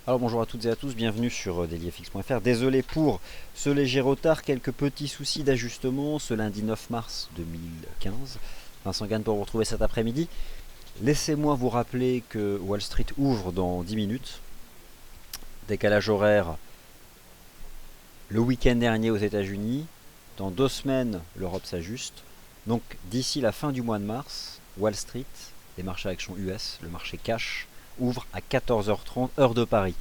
Alors bonjour à toutes et à tous, bienvenue sur dailyfx.fr. Désolé pour ce léger retard, quelques petits soucis d'ajustement ce lundi 9 mars 2015. Vincent Gann pour vous retrouver cet après-midi. Laissez-moi vous rappeler que Wall Street ouvre dans 10 minutes. Décalage horaire le week-end dernier aux États-Unis. Dans 2 semaines, l'Europe s'ajuste. Donc d'ici la fin du mois de mars, Wall Street, les marchés actions US, le marché cash, ouvre à 14h30 heure de Paris.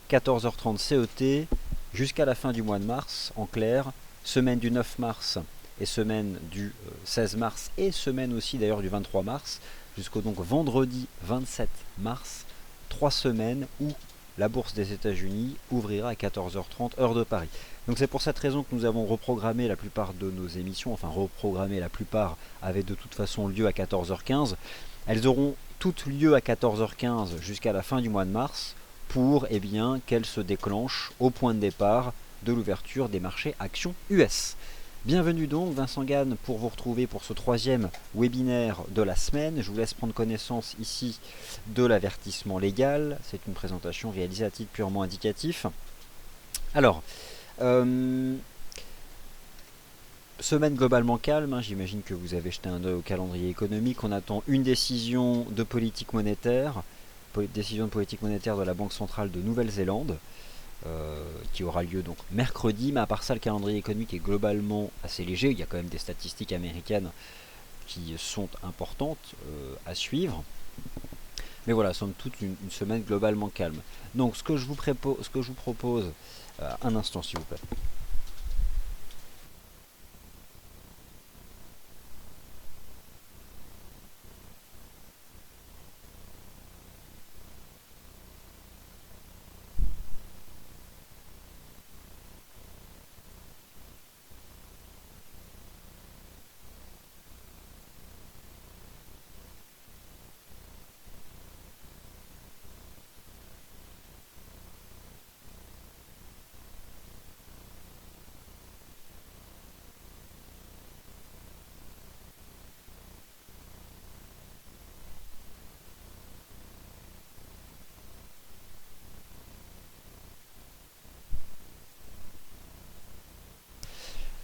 14h30 CET jusqu'à la fin du mois de mars, en clair, semaine du 9 mars et semaine du 16 mars et semaine aussi d'ailleurs du 23 mars, jusqu'au donc vendredi 27 mars, 3 semaines où la bourse des États-Unis ouvrira à 14h30 heure de Paris. Donc c'est pour cette raison que nous avons reprogrammé la plupart de nos émissions, enfin reprogrammé la plupart avaient de toute façon lieu à 14h15. Elles auront toutes lieu à 14h15 jusqu'à la fin du mois de mars pour qu'elles se déclenchent au point de départ de l'ouverture des marchés actions US. Bienvenue donc, Vincent Gann, pour vous retrouver pour ce 3e webinaire de la semaine. Je vous laisse prendre connaissance ici de l'avertissement légal. C'est une présentation réalisée à titre purement indicatif. Alors, semaine globalement calme, j'imagine que vous avez jeté un œil au calendrier économique. On attend une décision de politique monétaire, de la Banque centrale de Nouvelle-Zélande, qui aura lieu donc mercredi, mais à part ça le calendrier économique est globalement assez léger. Il y a quand même des statistiques américaines qui sont importantes à suivre. Mais voilà, somme toute une semaine globalement calme. Donc ce que je vous propose, un instant s'il vous plaît.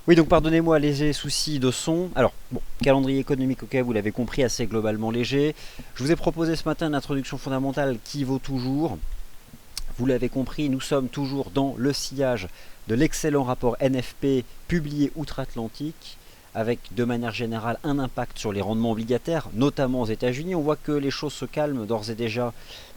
Oui, donc pardonnez-moi, léger souci de son. Alors, bon, calendrier économique, ok, vous l'avez compris, assez globalement léger. Je vous ai proposé ce matin une introduction fondamentale qui vaut toujours. Vous l'avez compris, nous sommes toujours dans le sillage de l'excellent rapport NFP publié outre-Atlantique, avec de manière générale un impact sur les rendements obligataires, notamment aux États-Unis. On voit que les choses se calment d'ores et déjà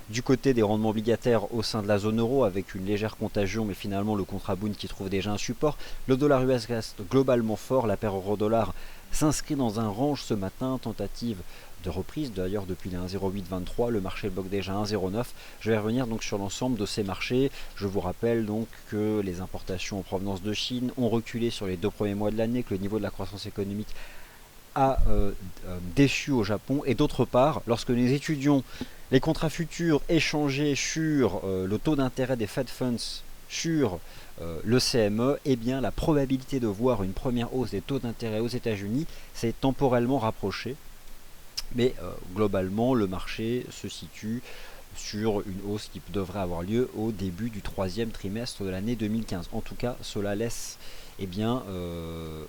du côté des rendements obligataires au sein de la zone euro, avec une légère contagion, mais finalement le contrat Bund qui trouve déjà un support. Le dollar US reste globalement fort, la paire euro-dollar s'inscrit dans un range ce matin, tentative de reprise d'ailleurs depuis les 1,0823, le marché bloque déjà 1,09. Je vais revenir donc sur l'ensemble de ces marchés. Je vous rappelle donc que les importations en provenance de Chine ont reculé sur les 2 premiers mois de l'année, que le niveau de la croissance économique a déçu au Japon, et d'autre part, lorsque nous étudions les contrats futurs échangés sur le taux d'intérêt des Fed Funds sur le CME, eh bien la probabilité de voir une première hausse des taux d'intérêt aux États-Unis s'est temporellement rapprochée. Mais globalement, le marché se situe sur une hausse qui devrait avoir lieu au début du 3e trimestre de l'année 2015. En tout cas, cela laisse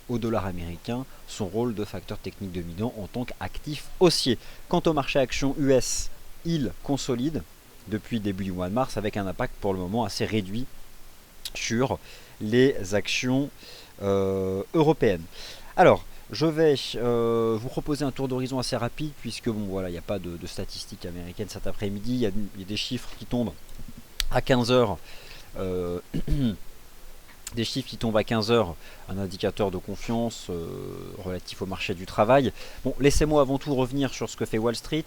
au dollar américain son rôle de facteur technique dominant en tant qu'actif haussier. Quant au marché actions US, il consolide depuis le début du mois de mars avec un impact pour le moment assez réduit sur les actions européennes. Alors, je vais vous proposer un tour d'horizon assez rapide puisque bon voilà, il n'y a pas de statistiques américaines cet après-midi. Il y a des chiffres qui tombent à 15h. Des chiffres qui tombent à 15h, un indicateur de confiance relatif au marché du travail. Bon, laissez-moi avant tout revenir sur ce que fait Wall Street.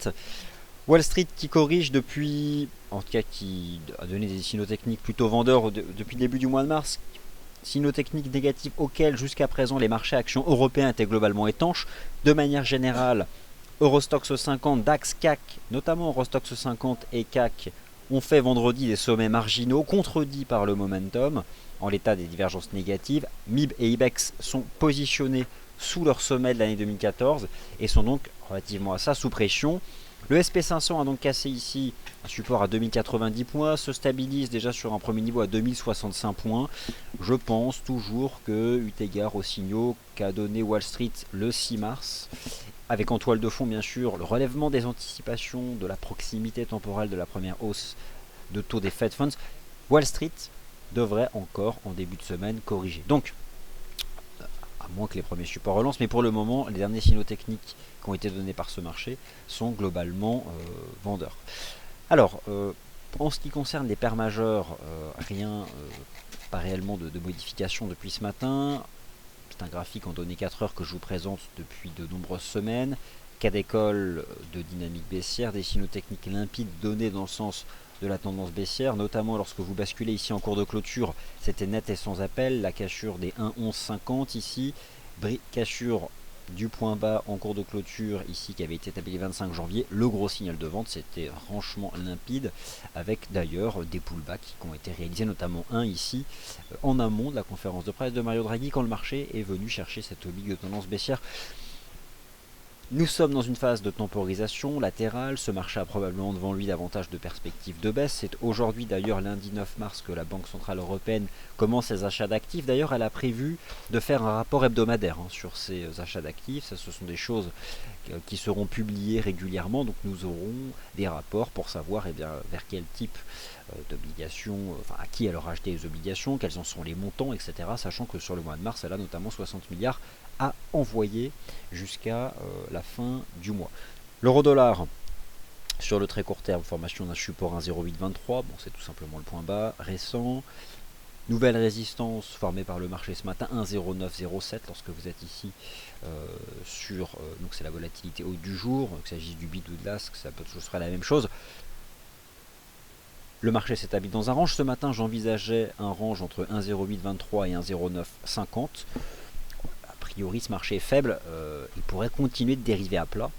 Wall Street qui corrige depuis, en tout cas qui a donné des signaux techniques plutôt vendeurs depuis le début du mois de mars, signaux techniques négatifs auxquels jusqu'à présent les marchés actions européens étaient globalement étanches. De manière générale, Eurostoxx 50, DAX, CAC, notamment Eurostoxx 50 et CAC, ont fait vendredi des sommets marginaux, contredits par le momentum, en l'état des divergences négatives. MIB et IBEX sont positionnés sous leur sommet de l'année 2014 et sont donc relativement à ça sous pression. Le SP500 a donc cassé ici un support à 2090 points, se stabilise déjà sur un premier niveau à 2065 points. Je pense toujours que, eu égard aux signaux qu'a donné Wall Street le 6 mars, avec en toile de fond bien sûr le relèvement des anticipations de la proximité temporelle de la première hausse de taux des Fed Funds, Wall Street devrait encore en début de semaine corriger. Donc, à moins que les premiers supports relancent, mais pour le moment, les derniers signaux techniques qui ont été donnés par ce marché sont globalement vendeurs. Alors, en ce qui concerne les paires majeures, rien, pas réellement de modification depuis ce matin. C'est un graphique en données 4 heures que je vous présente depuis de nombreuses semaines. Cas d'école de dynamique baissière, des signaux techniques limpides donnés dans le sens de la tendance baissière, notamment lorsque vous basculez ici en cours de clôture, c'était net et sans appel, la cassure des 1,1150 ici, cassure du point bas en cours de clôture ici qui avait été établi le 25 janvier, le gros signal de vente, c'était franchement limpide, avec d'ailleurs des pullbacks qui ont été réalisés, notamment un ici en amont de la conférence de presse de Mario Draghi quand le marché est venu chercher cette oblique de tendance baissière. Nous sommes dans une phase de temporisation latérale, ce marché a probablement devant lui davantage de perspectives de baisse. C'est aujourd'hui d'ailleurs lundi 9 mars que la Banque Centrale Européenne commence ses achats d'actifs. D'ailleurs elle a prévu de faire un rapport hebdomadaire sur ces achats d'actifs. Ça, ce sont des choses qui seront publiées régulièrement, donc nous aurons des rapports pour savoir vers quel type d'obligations, à qui elle aura acheté les obligations, quels en sont les montants, etc. Sachant que sur le mois de mars, elle a notamment 60 milliards à envoyer jusqu'à la fin du mois. L'euro-dollar, sur le très court terme, formation d'un support 1,0823, bon, c'est tout simplement le point bas récent. Nouvelle résistance formée par le marché ce matin, 1,0907 lorsque vous êtes ici donc c'est la volatilité haute du jour, qu'il s'agisse du bid ou de l'ASC, ça peut toujours faire la même chose. Le marché s'établit dans un range. Ce matin, j'envisageais un range entre 1,0823 et 1,0950. A priori, ce marché est faible. Il pourrait continuer de dériver à plat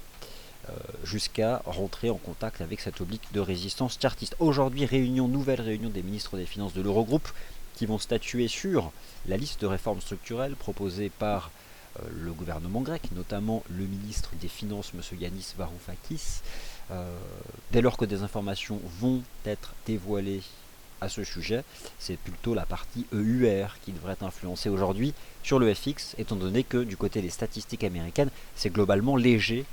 jusqu'à rentrer en contact avec cette oblique de résistance chartiste. Aujourd'hui, nouvelle réunion des ministres des Finances de l'Eurogroupe qui vont statuer sur la liste de réformes structurelles proposées par le gouvernement grec, notamment le ministre des Finances, M. Yanis Varoufakis. Dès lors que des informations vont être dévoilées à ce sujet, c'est plutôt la partie EUR qui devrait influencer aujourd'hui sur le FX, étant donné que du côté des statistiques américaines, c'est globalement léger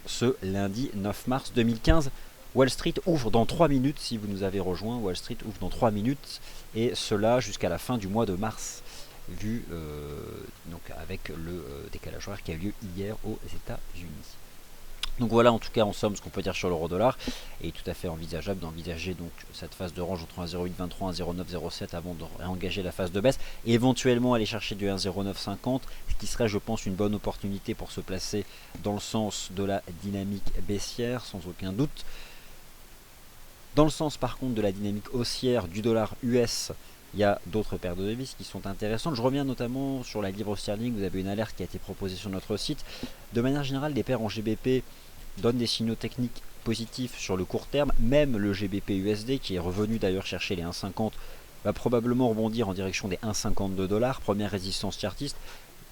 ce lundi 9 mars 2015. Wall Street ouvre dans 3 minutes, si vous nous avez rejoint, Wall Street ouvre dans 3 minutes, et cela jusqu'à la fin du mois de mars, vu donc avec le décalage horaire qui a eu lieu hier aux États-Unis. Donc voilà en tout cas en somme ce qu'on peut dire sur l'euro-dollar, et tout à fait envisageable d'envisager donc cette phase de range entre 1,0823 et 1,0907 avant de réengager la phase de baisse, et éventuellement aller chercher du 1,0950, ce qui serait je pense une bonne opportunité pour se placer dans le sens de la dynamique baissière sans aucun doute. Dans le sens par contre de la dynamique haussière du dollar US, il y a d'autres paires de devises qui sont intéressantes. Je reviens notamment sur la livre sterling, vous avez une alerte qui a été proposée sur notre site. De manière générale, les paires en GBP donnent des signaux techniques positifs sur le court terme. Même le GBP USD, qui est revenu d'ailleurs chercher les 1,50, va probablement rebondir en direction des 1,52 $. Première résistance chartiste.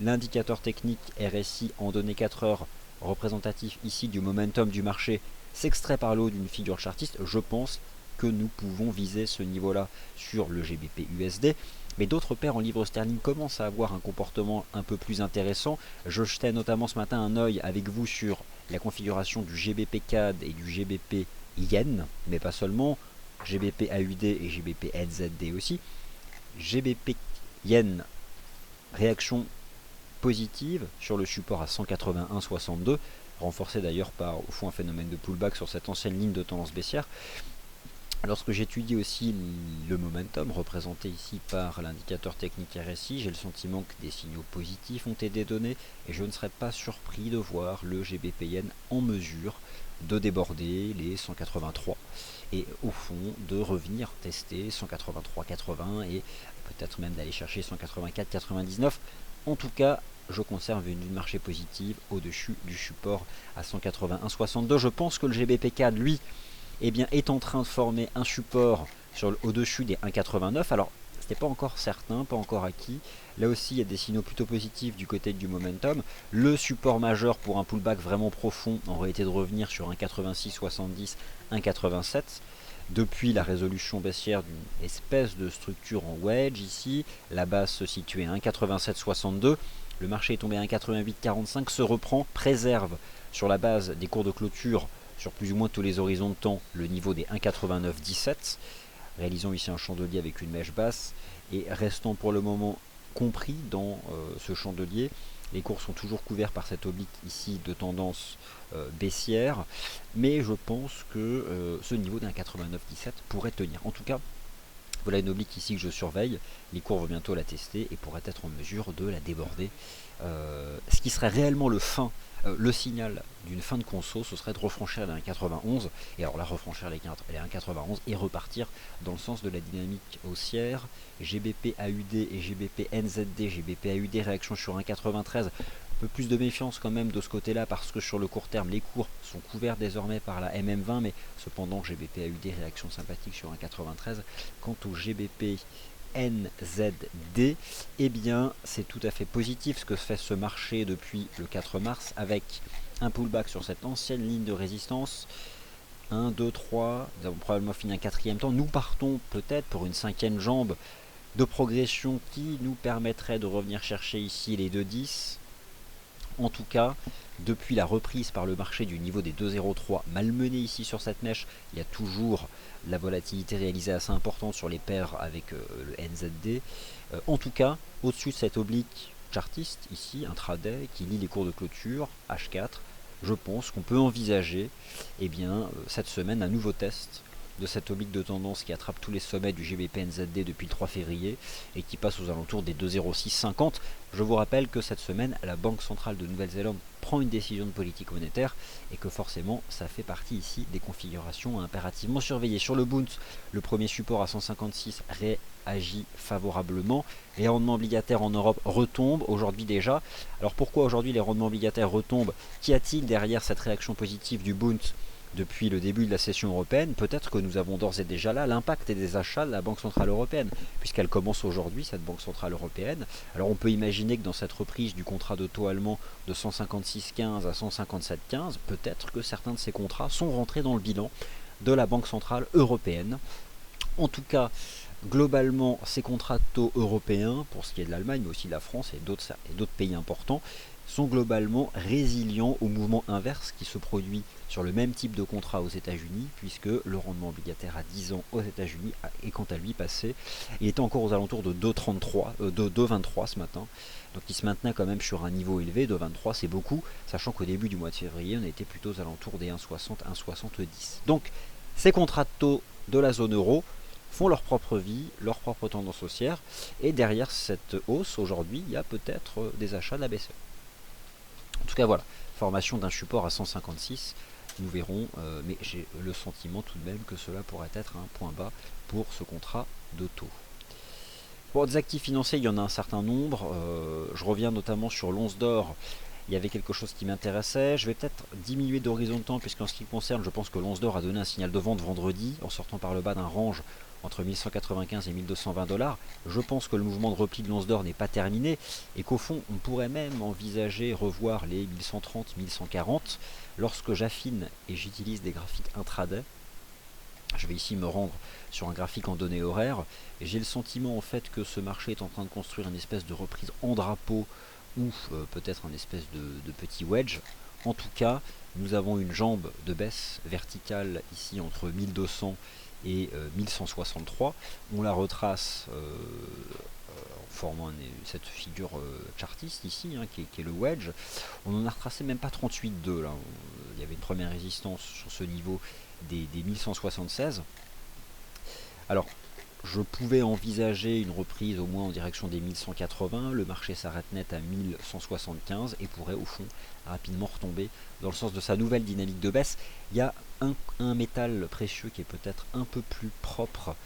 L'indicateur technique RSI en données 4 heures représentatif ici du momentum du marché s'extrait par le haut d'une figure chartiste. Je pense que nous pouvons viser ce niveau-là sur le GBP USD. Mais d'autres paires en livre sterling commencent à avoir un comportement un peu plus intéressant. Je jetais notamment ce matin un œil avec vous sur la configuration du GBP CAD et du GBP Yen, mais pas seulement, GBP AUD et GBP NZD aussi. GBP Yen, réaction positive sur le support à 181,62, renforcé d'ailleurs par au fond un phénomène de pullback sur cette ancienne ligne de tendance baissière. Lorsque j'étudie aussi le momentum représenté ici par l'indicateur technique RSI, j'ai le sentiment que des signaux positifs ont été donnés et je ne serais pas surpris de voir le GBP Yen en mesure de déborder les 183 et au fond de revenir tester 183,80 et peut-être même d'aller chercher 184,99. En tout cas, je conserve une marché positive au-dessus du support à 181,62. Je pense que le GBP CAD, lui, est en train de former un support au-dessus des 1,89. Alors, C'était pas encore certain, pas encore acquis. Là aussi, il y a des signaux plutôt positifs du côté du momentum. Le support majeur pour un pullback vraiment profond aurait été de revenir sur un 86,70, un 87. Depuis la résolution baissière d'une espèce de structure en wedge ici, la base se situait à 1,8762. Le marché est tombé à 1,8845, se reprend, préserve sur la base des cours de clôture sur plus ou moins tous les horizons de temps le niveau des 1,8917. Réalisons ici un chandelier avec une mèche basse et restant pour le moment compris dans ce chandelier. Les cours sont toujours couverts par cette oblique ici de tendance baissière, mais je pense que ce niveau d'un 89,17 pourrait tenir. En tout cas, voilà une oblique ici que je surveille. Les cours vont bientôt la tester et pourraient être en mesure de la déborder. Ce qui serait réellement le signal d'une fin de conso, ce serait de refranchir les 1,91. Et alors là, refranchir les 1,91 et repartir dans le sens de la dynamique haussière. GBP AUD et GBP NZD. GBP AUD réaction sur 1,93. Un peu plus de méfiance quand même de ce côté-là parce que sur le court terme, les cours sont couverts désormais par la MM20, mais cependant GBP AUD réaction sympathique sur 1,93. Quant au GBP NZD, eh bien c'est tout à fait positif ce que fait ce marché depuis le 4 mars avec un pullback sur cette ancienne ligne de résistance. 1, 2, 3, nous avons probablement fini un quatrième temps. Nous partons peut-être pour une cinquième jambe de progression qui nous permettrait de revenir chercher ici les 2,10. En tout cas, depuis la reprise par le marché du niveau des 2,03 malmené ici sur cette mèche, il y a toujours la volatilité réalisée assez importante sur les paires avec le NZD. En tout cas, au-dessus de cette oblique chartiste, ici, intraday, qui lit les cours de clôture, H4, je pense qu'on peut envisager cette semaine un nouveau test de cette oblique de tendance qui attrape tous les sommets du GBP NZD depuis le 3 février et qui passe aux alentours des 2,0650. Je vous rappelle que cette semaine, la Banque centrale de Nouvelle-Zélande prend une décision de politique monétaire et que forcément, ça fait partie ici des configurations à impérativement surveiller. Sur le Bund, le premier support à 156 réagit favorablement. Les rendements obligataires en Europe retombent aujourd'hui déjà. Alors pourquoi aujourd'hui les rendements obligataires retombent? Qu'y a-t-il derrière cette réaction positive du Bund depuis le début de la session européenne? Peut-être que nous avons d'ores et déjà là l'impact des achats de la Banque Centrale Européenne, puisqu'elle commence aujourd'hui, cette Banque Centrale Européenne. Alors on peut imaginer que dans cette reprise du contrat de taux allemand de 156,15 à 157,15, peut-être que certains de ces contrats sont rentrés dans le bilan de la Banque Centrale Européenne. En tout cas, globalement, ces contrats de taux européens, pour ce qui est de l'Allemagne, mais aussi de la France et d'autres pays importants, sont globalement résilients au mouvement inverse qui se produit sur le même type de contrat aux États-Unis, puisque le rendement obligataire à 10 ans aux États-Unis est quant à lui passé. Il était encore aux alentours de 2,23 ce matin, donc il se maintenait quand même sur un niveau élevé. 2,23 c'est beaucoup, sachant qu'au début du mois de février, on était plutôt aux alentours des 1,60, 1,70. Donc ces contrats de taux de la zone euro font leur propre vie, leur propre tendance haussière, et derrière cette hausse, aujourd'hui, il y a peut-être des achats de la BCE. En tout cas, voilà, formation d'un support à 156, nous verrons, mais j'ai le sentiment tout de même que cela pourrait être un point bas pour ce contrat de taux. Pour des actifs financiers, il y en a un certain nombre. Je reviens notamment sur l'once d'or. Il y avait quelque chose qui m'intéressait. Je vais peut-être diminuer d'horizon de temps, puisqu'en ce qui concerne, je pense que l'once d'or a donné un signal de vente vendredi, en sortant par le bas d'un range entre 1195 et 1220 $. Je pense que le mouvement de repli de l'once d'or n'est pas terminé et qu'au fond, on pourrait même envisager revoir les 1130, 1140 lorsque j'affine et j'utilise des graphiques intraday. Je vais ici me rendre sur un graphique en données horaires et j'ai le sentiment en fait que ce marché est en train de construire une espèce de reprise en drapeau ou peut-être une espèce de petit wedge. En tout cas, nous avons une jambe de baisse verticale ici entre 1200 et 1163. On la retrace en formant cette figure chartiste ici, qui est le wedge. On en a retracé même pas 38,2 là. Il y avait une première résistance sur ce niveau des 1176. Alors, je pouvais envisager une reprise au moins en direction des 1180, le marché s'arrête net à 1175 et pourrait au fond rapidement retomber dans le sens de sa nouvelle dynamique de baisse. Il y a un métal précieux qui est peut-être un peu plus propre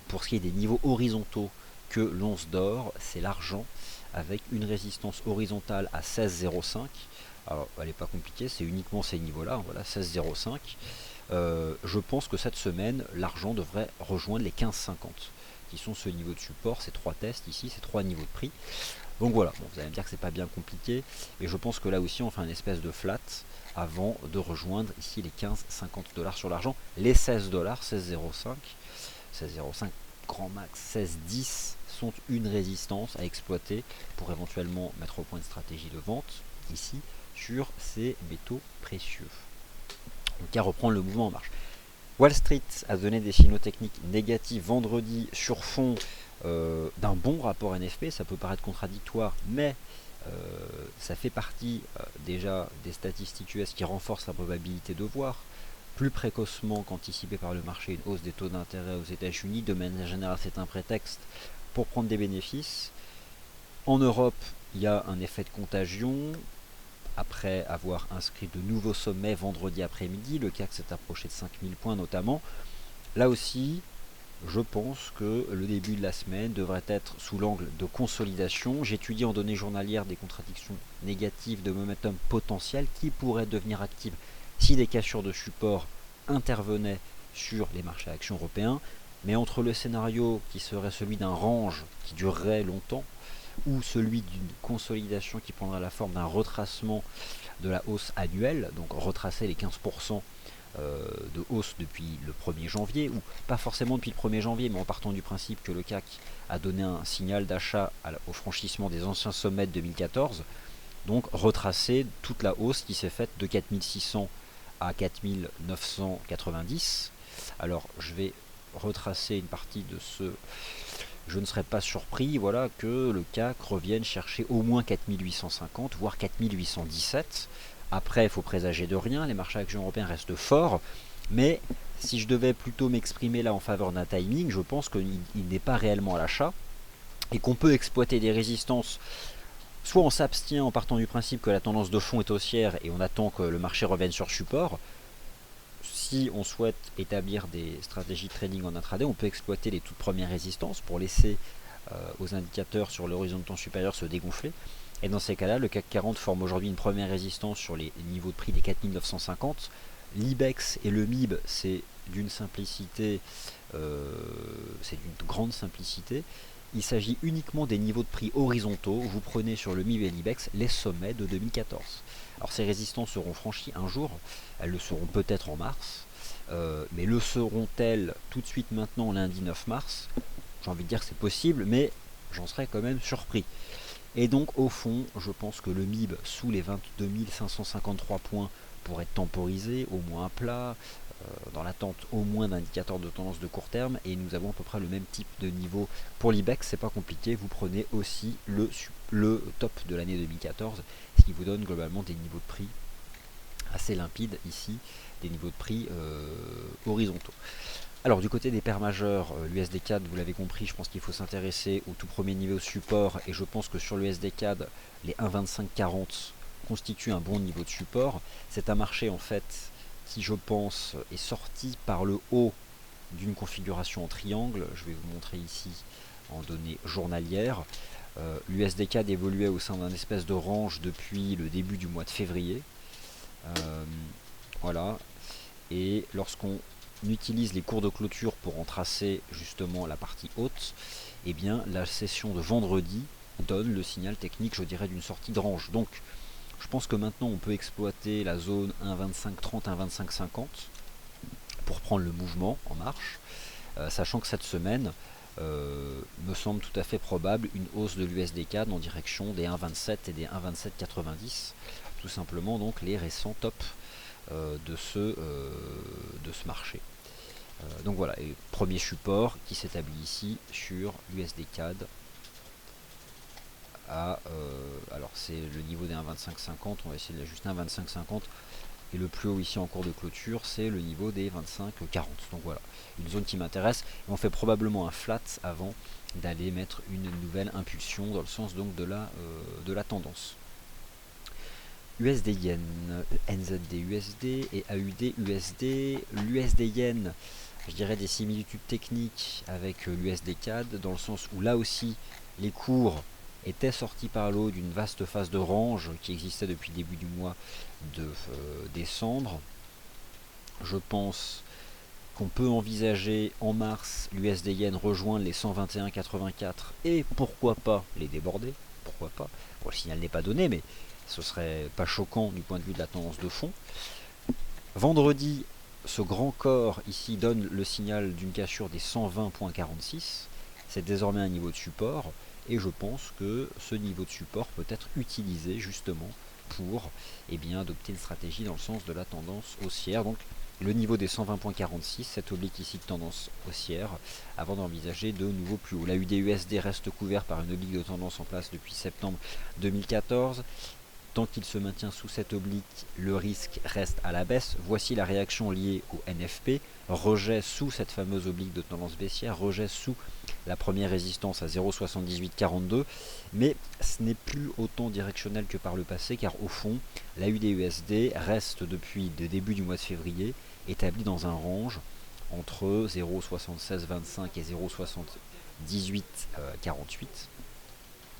pour ce qui est des niveaux horizontaux que l'once d'or, c'est l'argent, avec une résistance horizontale à 16,05. Alors elle n'est pas compliquée, c'est uniquement ces niveaux-là, voilà, 16,05. Je pense que cette semaine, l'argent devrait rejoindre les 15,50. qui sont ce niveau de support, ces 3 tests ici, ces 3 niveaux de prix. Donc voilà, bon, vous allez me dire que c'est pas bien compliqué, et je pense que là aussi on fait une espèce de flat avant de rejoindre ici les 15,50 $ sur l'argent, les 16 $, 16,05, 16,05 grand max, 16,10 sont une résistance à exploiter pour éventuellement mettre au point une stratégie de vente ici sur ces métaux précieux. Donc à reprendre le mouvement en marche. Wall Street a donné des signaux techniques négatifs vendredi sur fond d'un bon rapport NFP. Ça peut paraître contradictoire, mais ça fait partie déjà des statistiques US qui renforcent la probabilité de voir plus précocement qu'anticipé par le marché une hausse des taux d'intérêt aux États-Unis. De manière générale, c'est un prétexte pour prendre des bénéfices. En Europe, il y a un effet de contagion. Après avoir inscrit de nouveaux sommets vendredi après-midi, le CAC s'est approché de 5000 points notamment. Là aussi, je pense que le début de la semaine devrait être sous l'angle de consolidation. J'étudie en données journalières des contradictions négatives de momentum potentiel qui pourraient devenir actives si des cassures de support intervenaient sur les marchés actions européens. Mais entre le scénario qui serait celui d'un range qui durerait longtemps, ou celui d'une consolidation qui prendra la forme d'un retracement de la hausse annuelle, donc retracer les 15% de hausse depuis le 1er janvier, ou pas forcément depuis le 1er janvier, mais en partant du principe que le CAC a donné un signal d'achat au franchissement des anciens sommets de 2014, donc retracer toute la hausse qui s'est faite de 4600 à 4990. Alors je vais retracer une partie de ce... Je ne serais pas surpris voilà, que le CAC revienne chercher au moins 4850, voire 4817. Après, il faut présager de rien, les marchés actions européens restent forts, mais si je devais plutôt m'exprimer là en faveur d'un timing, je pense qu'il n'est pas réellement à l'achat, et qu'on peut exploiter des résistances. Soit on s'abstient en partant du principe que la tendance de fond est haussière et on attend que le marché revienne sur support. Si on souhaite établir des stratégies de trading en intraday, on peut exploiter les toutes premières résistances pour laisser aux indicateurs sur l'horizon de temps supérieur se dégonfler. Et dans ces cas-là, le CAC 40 forme aujourd'hui une première résistance sur les niveaux de prix des 4950. L'IBEX et le MIB, c'est d'une simplicité, c'est d'une grande simplicité. Il s'agit uniquement des niveaux de prix horizontaux. Vous prenez sur le MIB et l'IBEX les sommets de 2014. Alors ces résistances seront franchies un jour, elles le seront peut-être en mars, mais le seront-elles tout de suite maintenant lundi 9 mars? J'ai envie de dire que c'est possible, mais j'en serais quand même surpris. Et donc au fond, je pense que le MIB sous les 22 553 points pourrait être temporisé, au moins à plat, dans l'attente au moins d'indicateurs de tendance de court terme, et nous avons à peu près le même type de niveau pour l'IBEX. C'est pas compliqué, vous prenez aussi le top de l'année 2014, ce qui vous donne globalement des niveaux de prix assez limpides ici, des niveaux de prix horizontaux. Alors du côté des paires majeures, l'USD CAD, vous l'avez compris, je pense qu'il faut s'intéresser au tout premier niveau de support, et je pense que sur l'USD CAD, les 1,2540 constituent un bon niveau de support. C'est un marché en fait qui, je pense, est sorti par le haut d'une configuration en triangle. Je vais vous montrer ici en données journalières. L'USD CAD évoluait au sein d'un espèce de range depuis le début du mois de février. Voilà. Et lorsqu'on utilise les cours de clôture pour en tracer justement la partie haute, eh bien la session de vendredi donne le signal technique, je dirais, d'une sortie de range. Donc je pense que maintenant on peut exploiter la zone 1,2530, 1,2550 pour prendre le mouvement en marche, sachant que cette semaine me semble tout à fait probable une hausse de l'USD CAD en direction des 1,27 et des 1,2790, tout simplement donc les récents tops de ce marché. Donc voilà, et premier support qui s'établit ici sur l'USD CAD à, alors c'est le niveau des 1,2550, on va essayer de l'ajuster à 1,2550, et le plus haut ici en cours de clôture c'est le niveau des 25,40. Donc voilà, une zone qui m'intéresse, et on fait probablement un flat avant d'aller mettre une nouvelle impulsion dans le sens donc de la tendance. USD Yen, NZD USD et AUD USD. L'USD Yen, je dirais des similitudes techniques avec l'USD CAD, dans le sens où là aussi les cours étaient sortis par l'eau d'une vaste phase de range qui existait depuis le début du mois de décembre. Je pense qu'on peut envisager en mars l'USD Yen rejoindre les 121,84 et pourquoi pas les déborder, pourquoi pas. Bon, le signal n'est pas donné, mais ce serait pas choquant du point de vue de la tendance de fond. Vendredi, ce grand corps ici donne le signal d'une cassure des 120,46. C'est désormais un niveau de support et je pense que ce niveau de support peut être utilisé justement pour adopter une stratégie dans le sens de la tendance haussière. Donc le niveau des 120,46, cette oblique ici de tendance haussière, avant d'envisager de nouveaux plus hauts. La UD-USD reste couvert par une oblique de tendance en place depuis septembre 2014. Tant qu'il se maintient sous cette oblique, le risque reste à la baisse. Voici la réaction liée au NFP. Rejet sous cette fameuse oblique de tendance baissière, rejet sous la première résistance à 0,7842. Mais ce n'est plus autant directionnel que par le passé, car au fond, la UD-USD reste depuis le début du mois de février établie dans un range entre 0,7625 et 0,7848.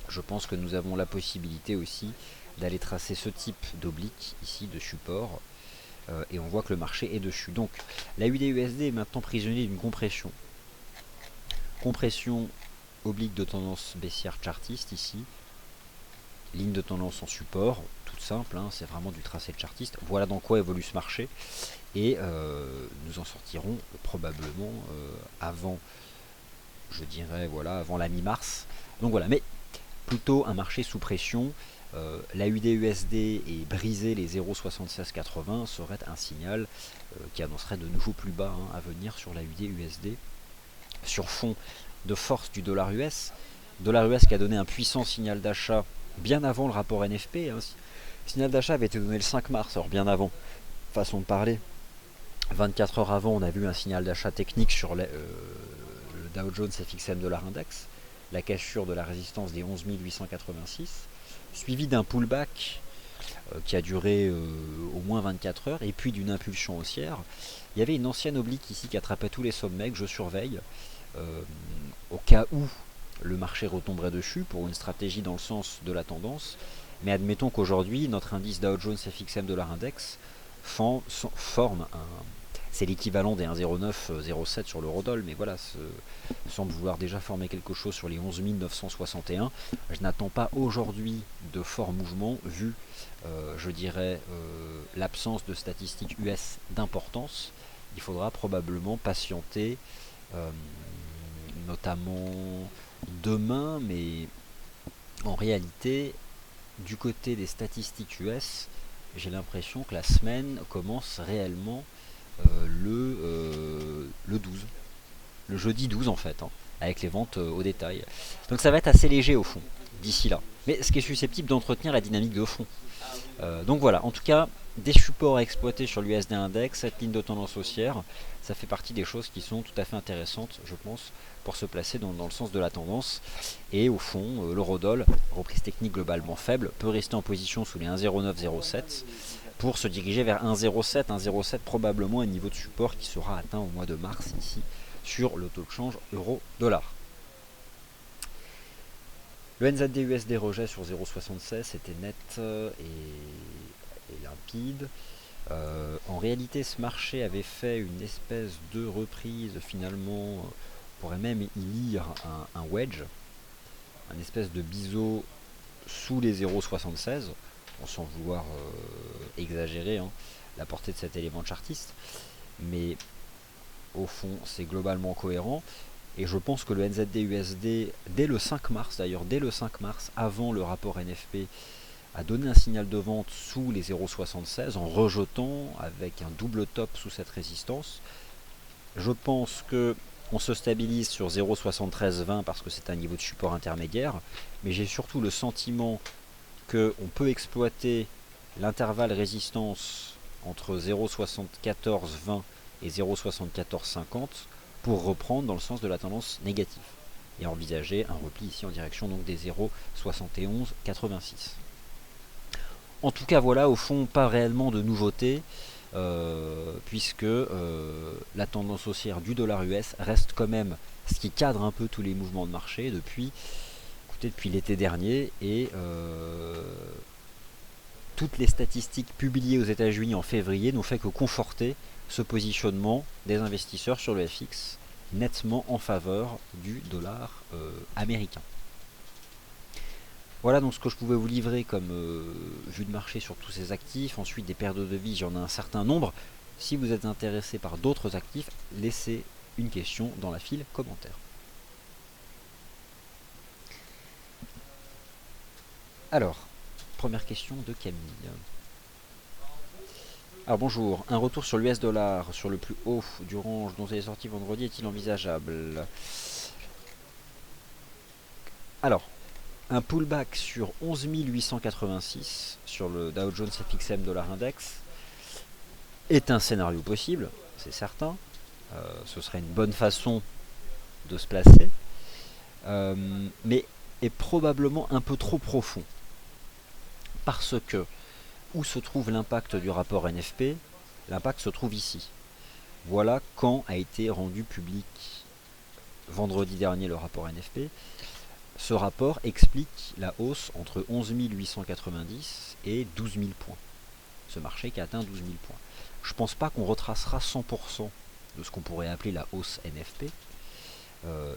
Je pense que nous avons la possibilité aussi d'aller tracer ce type d'oblique ici de support et on voit que le marché est dessus. Donc la UD-USD est maintenant prisonnier d'une compression. Compression oblique de tendance baissière chartiste ici. Ligne de tendance en support, toute simple, hein, c'est vraiment du tracé de chartiste. Voilà dans quoi évolue ce marché. Et nous en sortirons probablement avant, je dirais, voilà, avant la mi-mars. Donc voilà, mais plutôt un marché sous pression. La UD-USD et briser les 0,7680 serait un signal qui annoncerait de nouveaux plus bas à venir sur la UD-USD. Sur fond de force du dollar US, dollar US qui a donné un puissant signal d'achat bien avant le rapport NFP. Le signal d'achat avait été donné le 5 mars, alors bien avant, façon de parler. 24 heures avant, on a vu un signal d'achat technique sur le Dow Jones FXM Dollar Index, la cassure de la résistance des 11 886, suivi d'un pullback qui a duré au moins 24 heures, et puis d'une impulsion haussière. Il y avait une ancienne oblique ici qui attrapait tous les sommets que je surveille, au cas où le marché retomberait dessus pour une stratégie dans le sens de la tendance. Mais admettons qu'aujourd'hui, notre indice Dow Jones FXM Dollar Index forme c'est l'équivalent des 1,0907 sur l'eurodoll, mais voilà, semble vouloir déjà former quelque chose sur les 11 961. Je n'attends pas aujourd'hui de fort mouvement, vu, je dirais, l'absence de statistiques US d'importance. Il faudra probablement patienter, notamment demain, mais en réalité, du côté des statistiques US, j'ai l'impression que la semaine commence réellement le 12, le jeudi 12 en fait, avec les ventes au détail. Donc ça va être assez léger au fond, d'ici là. Mais ce qui est susceptible d'entretenir la dynamique de fond. Donc voilà, en tout cas, des supports à exploiter sur l'USD Index, cette ligne de tendance haussière, ça fait partie des choses qui sont tout à fait intéressantes, je pense, pour se placer dans le sens de la tendance. Et au fond, l'eurodoll, reprise technique globalement faible, peut rester en position sous les 1,0907 pour se diriger vers 1,07, 1,07 probablement un niveau de support qui sera atteint au mois de mars ici sur le taux de change euro-dollar. Le NZD-USD rejet sur 0,76, c'était net et limpide. En réalité, ce marché avait fait une espèce de reprise, finalement, on pourrait même y lire un wedge, un espèce de biseau sous les 0,76, sans vouloir exagérer la portée de cet élément chartiste, mais au fond, c'est globalement cohérent. Et je pense que le NZD-USD, dès le 5 mars d'ailleurs, dès le 5 mars, avant le rapport NFP, a donné un signal de vente sous les 0,76 en rejetant avec un double top sous cette résistance. Je pense que on se stabilise sur 0,7320 parce que c'est un niveau de support intermédiaire, mais j'ai surtout le sentiment qu'on peut exploiter l'intervalle résistance entre 0,7420 et 0,7450 pour reprendre dans le sens de la tendance négative et envisager un repli ici en direction donc des 0,7186. En tout cas voilà, au fond pas réellement de nouveautés puisque la tendance haussière du dollar US reste quand même ce qui cadre un peu tous les mouvements de marché depuis l'été dernier, et toutes les statistiques publiées aux États-Unis en février n'ont fait que conforter ce positionnement des investisseurs sur le FX nettement en faveur du dollar américain. Voilà donc ce que je pouvais vous livrer comme vue de marché sur tous ces actifs. Ensuite, des paires de devises, j'en ai un certain nombre. Si vous êtes intéressé par d'autres actifs, laissez une question dans la file commentaire. Alors, première question de Camille. Alors bonjour, un retour sur l'US dollar sur le plus haut du range dont il est sorti vendredi est-il envisageable? Alors, un pullback sur 11 886 sur le Dow Jones FXM Dollar Index est un scénario possible, c'est certain. Ce serait une bonne façon de se placer, mais est probablement un peu trop profond. Parce que, où se trouve l'impact du rapport NFP? L'impact se trouve ici. Voilà quand a été rendu public vendredi dernier le rapport NFP. Ce rapport explique la hausse entre 11 890 et 12 000 points. Ce marché qui a atteint 12 000 points. Je ne pense pas qu'on retracera 100% de ce qu'on pourrait appeler la hausse NFP,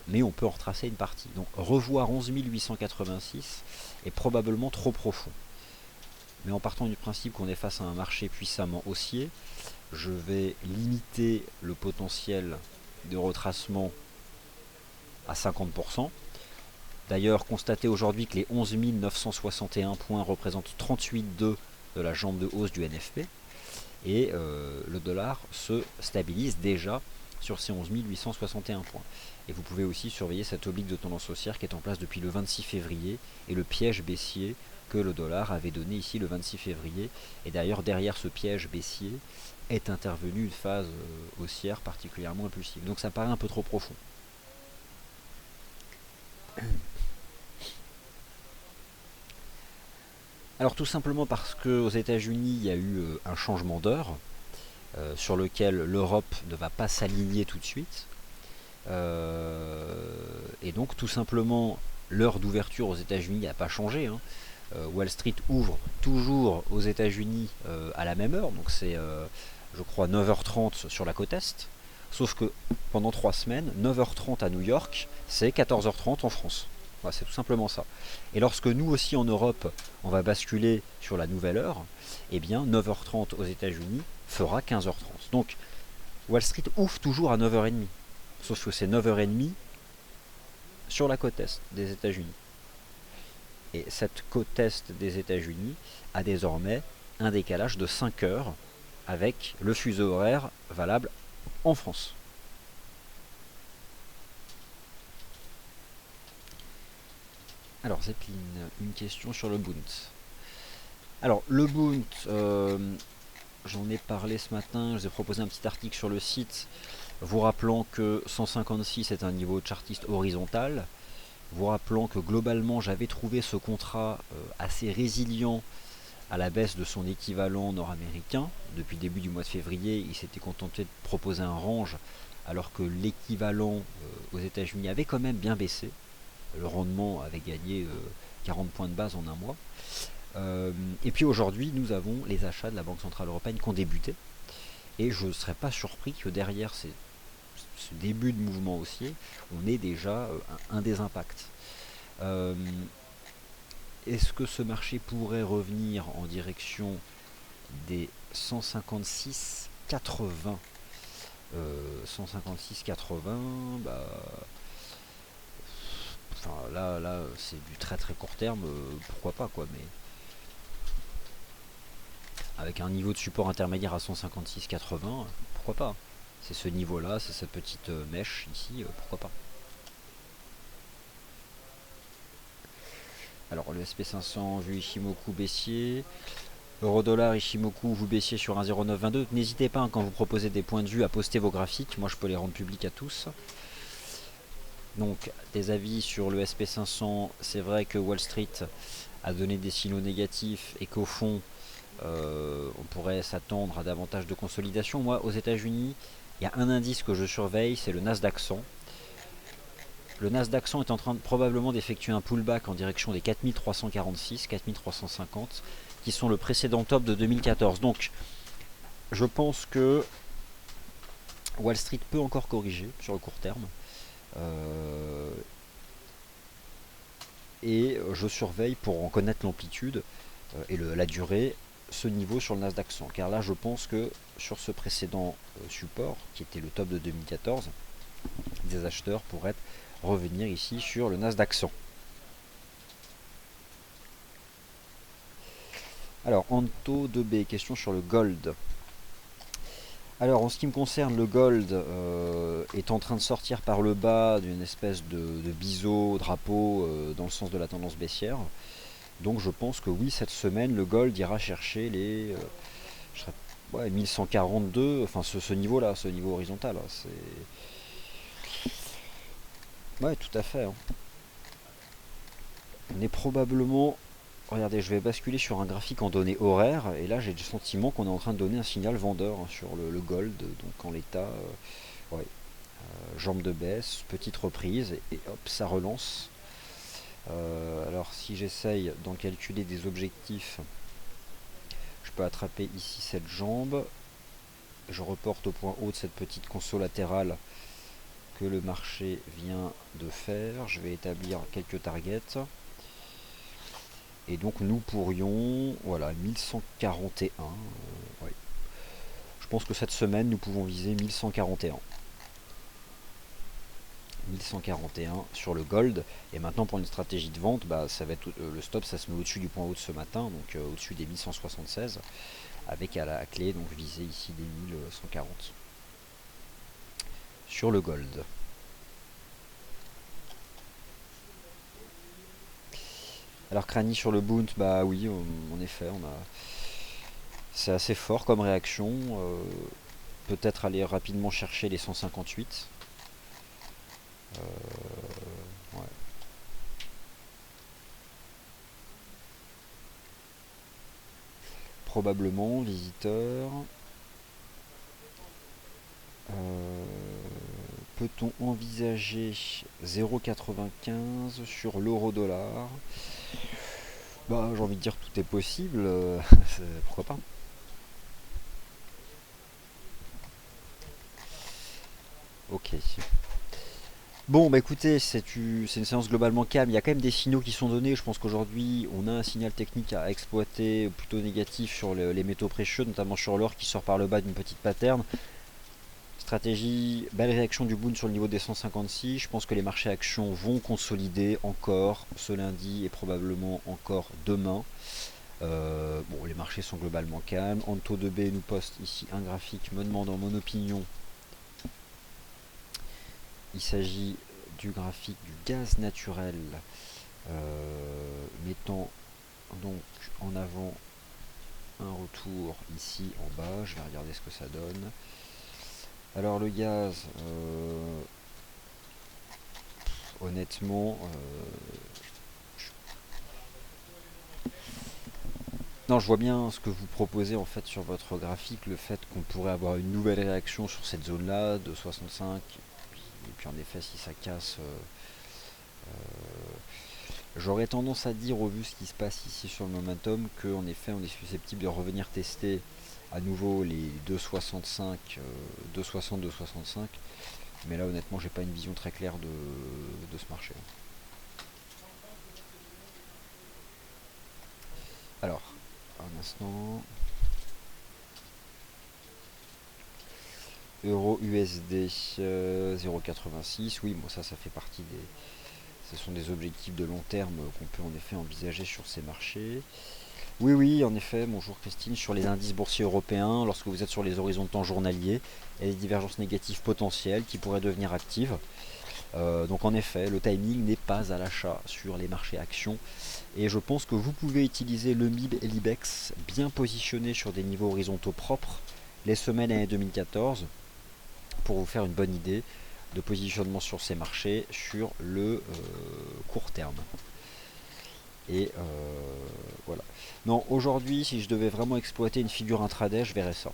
mais on peut en retracer une partie. Donc revoir 11 886 est probablement trop profond. Mais en partant du principe qu'on est face à un marché puissamment haussier, je vais limiter le potentiel de retracement à 50%. D'ailleurs, constatez aujourd'hui que les 11 961 points représentent 38,2 de la jambe de hausse du NFP. Et le dollar se stabilise déjà sur ces 11 861 points. Et vous pouvez aussi surveiller cette oblique de tendance haussière qui est en place depuis le 26 février et le piège baissier que le dollar avait donné ici le 26 février. Et d'ailleurs, derrière ce piège baissier est intervenue une phase haussière particulièrement impulsive. Donc ça paraît un peu trop profond. Alors tout simplement parce qu'aux États-Unis, il y a eu un changement d'heure sur lequel l'Europe ne va pas s'aligner tout de suite. Et donc tout simplement, l'heure d'ouverture aux États-Unis n'a pas changé. Wall Street ouvre toujours aux États-Unis à la même heure, donc c'est je crois 9h30 sur la côte Est. Sauf que pendant 3 semaines, 9h30 à New York, c'est 14h30 en France. Voilà, c'est tout simplement ça. Et lorsque nous aussi en Europe, on va basculer sur la nouvelle heure, eh bien 9h30 aux États-Unis fera 15h30. Donc Wall Street ouvre toujours à 9h30. Sauf que c'est 9h30 sur la côte Est des États-Unis. Et cette côte Est des États-Unis a désormais un décalage de 5 heures avec le fuseau horaire valable en France. Alors Zeppelin, une question sur le Bund. Alors le Bund, j'en ai parlé ce matin, je vous ai proposé un petit article sur le site, vous rappelant que 156 est un niveau chartiste horizontal, vous rappelant que globalement j'avais trouvé ce contrat assez résilient à la baisse de son équivalent nord-américain. Depuis le début du mois de février, il s'était contenté de proposer un range alors que l'équivalent aux États-Unis avait quand même bien baissé. Le rendement avait gagné 40 points de base en un mois. Et puis aujourd'hui, nous avons les achats de la Banque Centrale Européenne qui ont débuté. Et je ne serais pas surpris que derrière ce début de mouvement haussier, on ait déjà un des impacts. Est-ce que ce marché pourrait revenir en direction des 156,80 156,80, bah... Enfin, là c'est du très très court terme, pourquoi pas quoi, mais avec un niveau de support intermédiaire à 156,80, pourquoi pas. C'est ce niveau là, c'est cette petite mèche ici, pourquoi pas. Alors le SP500 vu Ichimoku baissier, euro-dollar Ichimoku vous baissiez sur 1,0922. N'hésitez pas quand vous proposez des points de vue à poster vos graphiques, moi je peux les rendre publics à tous. Donc des avis sur le SP500, c'est vrai que Wall Street a donné des signaux négatifs et qu'au fond on pourrait s'attendre à davantage de consolidation. Moi aux États-Unis, il y a un indice que je surveille, c'est le Nasdaq 100. Le Nasdaq 100 est en train probablement d'effectuer un pullback en direction des 4346, 4350 qui sont le précédent top de 2014. Donc je pense que Wall Street peut encore corriger sur le court terme. Euh, et je surveille pour en connaître l'amplitude et la durée, ce niveau sur le Nasdaq 100. Car là, je pense que sur ce précédent support, qui était le top de 2014, des acheteurs pourraient revenir ici sur le Nasdaq 100. Alors, Anto 2B, question sur le gold. Alors, en ce qui me concerne, le gold est en train de sortir par le bas d'une espèce de biseau, drapeau, dans le sens de la tendance baissière. Donc, je pense que oui, cette semaine, le gold ira chercher les ouais, 1142, enfin ce niveau-là, ce niveau horizontal. C'est... Ouais, tout à fait. Hein. On est probablement... Regardez, je vais basculer sur un graphique en données horaires, et là j'ai le sentiment qu'on est en train de donner un signal vendeur sur le gold, donc en l'état, ouais, jambe de baisse, petite reprise, et hop, ça relance. Alors si j'essaye d'en calculer des objectifs, je peux attraper ici cette jambe, je reporte au point haut de cette petite console latérale que le marché vient de faire, je vais établir quelques targets. Et donc nous pourrions, voilà, 1141. Ouais. Je pense que cette semaine, nous pouvons viser 1141. 1141 sur le gold. Et maintenant, pour une stratégie de vente, bah, ça va être, le stop, ça se met au-dessus du point haut de ce matin, donc au-dessus des 1176, avec à la clé, donc viser ici des 1140 sur le gold. Alors Crani sur le Bund, bah oui, en effet, c'est assez fort comme réaction. Peut-être aller rapidement chercher les 158. Ouais. Probablement, visiteur. Peut-on envisager 0,95 sur l'euro-dollar? Bah, j'ai envie de dire tout est possible. Pourquoi pas? Ok. Bon, bah écoutez, c'est une séance globalement calme. Il y a quand même des signaux qui sont donnés. Je pense qu'aujourd'hui, on a un signal technique à exploiter plutôt négatif sur les métaux précieux, notamment sur l'or qui sort par le bas d'une petite pattern. Stratégie, belle réaction du Bund sur le niveau des 156. Je pense que les marchés actions vont consolider encore ce lundi et probablement encore demain. Bon, les marchés sont globalement calmes. Anto 2B nous poste ici un graphique me demandant mon opinion. Il s'agit du graphique du gaz naturel mettant donc en avant un retour ici en bas. Je vais regarder ce que ça donne. Alors le gaz, honnêtement, non, je vois bien ce que vous proposez en fait sur votre graphique, le fait qu'on pourrait avoir une nouvelle réaction sur cette zone-là de 65. Et puis en effet, si ça casse, j'aurais tendance à dire, au vu ce qui se passe ici sur le momentum, qu'en effet, on est susceptible de revenir tester à nouveau les 2,65, 2,60, 2,65. Mais là, honnêtement, j'ai pas une vision très claire de ce marché. Alors, un instant. Euro USD 0,86. Oui, bon, ça fait partie des. Ce sont des objectifs de long terme qu'on peut en effet envisager sur ces marchés. Oui, oui, en effet, bonjour Christine, sur les indices boursiers européens, lorsque vous êtes sur les horizons de temps journaliers, il y a des divergences négatives potentielles qui pourraient devenir actives. Donc en effet, le timing n'est pas à l'achat sur les marchés actions. Et je pense que vous pouvez utiliser le MIB et l'IBEX bien positionnés sur des niveaux horizontaux propres les semaines années 2014 pour vous faire une bonne idée de positionnement sur ces marchés sur le court terme. Et voilà. Non, aujourd'hui, si je devais vraiment exploiter une figure intraday, je verrais ça.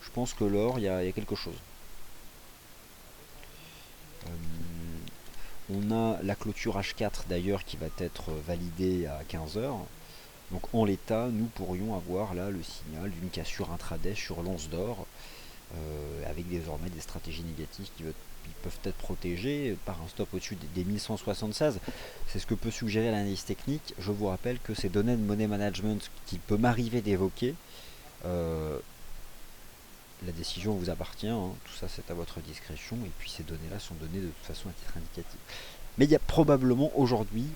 Je pense que l'or, il y a quelque chose. On a la clôture H4 d'ailleurs qui va être validée à 15 heures. Donc en l'état, nous pourrions avoir là le signal d'une cassure intraday sur l'once d'or avec désormais des stratégies négatives qui peuvent être protégées par un stop au-dessus des 1176. C'est ce que peut suggérer l'analyse technique. Je vous rappelle que ces données de money management qu'il peut m'arriver d'évoquer, la décision vous appartient, hein, tout ça c'est à votre discrétion, et puis ces données-là sont données de toute façon à titre indicatif. Mais il y a probablement aujourd'hui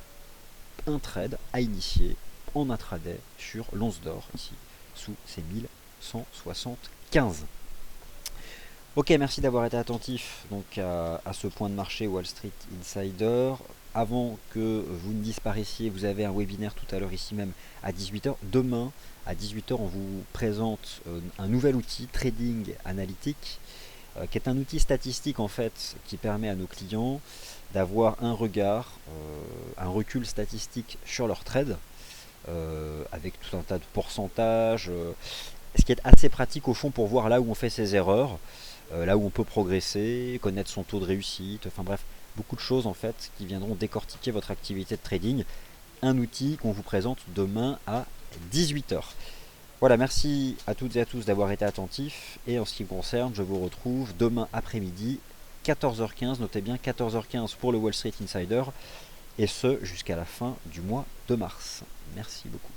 un trade à initier en intraday sur l'once d'or, ici, sous ces 1175. Ok, merci d'avoir été attentif donc à ce point de marché Wall Street Insider. Avant que vous ne disparaissiez, vous avez un webinaire tout à l'heure ici même à 18h. Demain à 18h, on vous présente un nouvel outil, Trading Analytics, qui est un outil statistique en fait qui permet à nos clients d'avoir un regard, un recul statistique sur leur trade, avec tout un tas de pourcentages, ce qui est assez pratique au fond pour voir là où on fait ses erreurs, là où on peut progresser, connaître son taux de réussite, enfin bref, beaucoup de choses en fait qui viendront décortiquer votre activité de trading. Un outil qu'on vous présente demain à 18h. Voilà, merci à toutes et à tous d'avoir été attentifs, et en ce qui me concerne, je vous retrouve demain après-midi 14h15, notez bien 14h15 pour le Wall Street Insider, et ce jusqu'à la fin du mois de mars. Merci beaucoup.